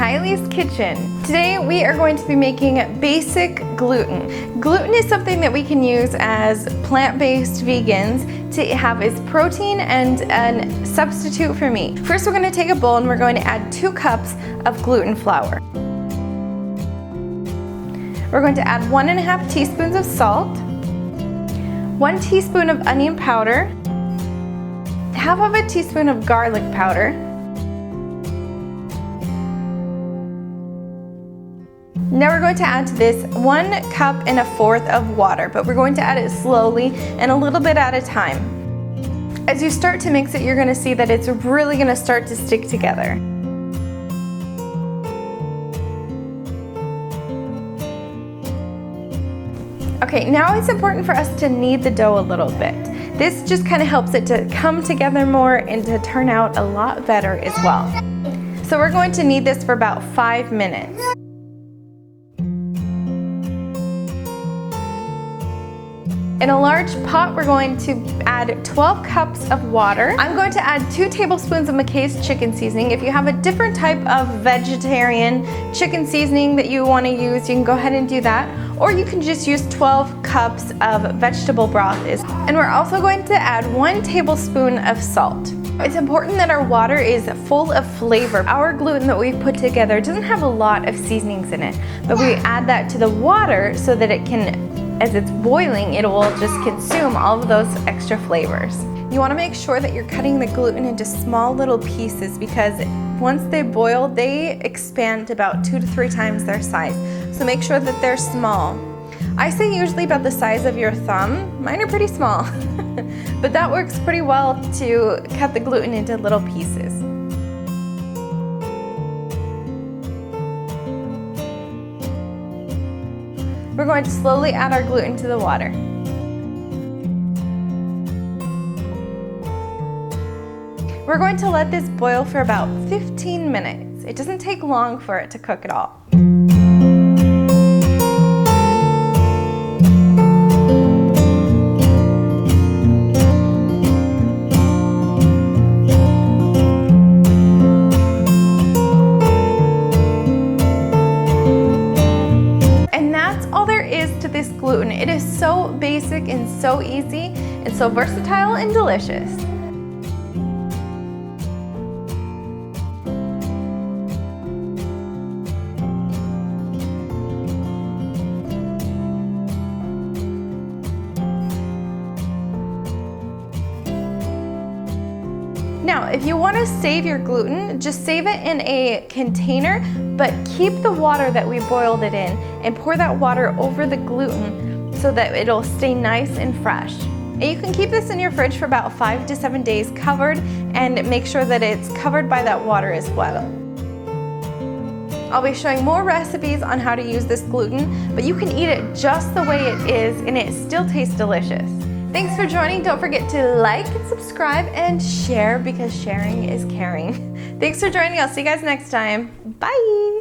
Kylie's Kitchen. Today we are going to be making basic gluten. Gluten is something that we can use as plant-based vegans to have as protein and a substitute for meat. First we're going to take a bowl and we're going to add 2 cups of gluten flour. We're going to add 1.5 teaspoons of salt, 1 teaspoon of onion powder, half of a teaspoon of garlic powder, now we're going to add to this 1 cup and 1/4 of water, but we're going to add it slowly and a little bit at a time. As you start to mix it, you're going to see that it's really going to start to stick together. Okay, now it's important for us to knead the dough a little bit. This just kind of helps it to come together more and to turn out a lot better as well. So we're going to knead this for about 5 minutes. In a large pot, we're going to add 12 cups of water. I'm going to add 2 tablespoons of McKay's chicken seasoning. If you have a different type of vegetarian chicken seasoning that you want to use, you can go ahead and do that. Or you can just use 12 cups of vegetable broth. And we're also going to add 1 tablespoon of salt. It's important that our water is full of flavor. Our gluten that we've put together doesn't have a lot of seasonings in it, but we add that to the water so that it can, as it's boiling, it will just consume all of those extra flavors. You want to make sure that you're cutting the gluten into small little pieces because once they boil, they expand to about 2 to 3 times their size. So make sure that they're small. I say usually about the size of your thumb. Mine are pretty small, but that works pretty well to cut the gluten into little pieces. We're going to slowly add our gluten to the water. We're going to let this boil for about 15 minutes. It doesn't take long for it to cook at all. This gluten. It is so basic and so easy and so versatile and delicious. Now, if you want to save your gluten, just save it in a container, but keep the water that we boiled it in and pour that water over the gluten so that it'll stay nice and fresh. And you can keep this in your fridge for about 5 to 7 days covered and make sure that it's covered by that water as well. I'll be showing more recipes on how to use this gluten, but you can eat it just the way it is and it still tastes delicious. Thanks for joining. Don't forget to like and subscribe and share because sharing is caring. Thanks for joining. I'll see you guys next time. Bye.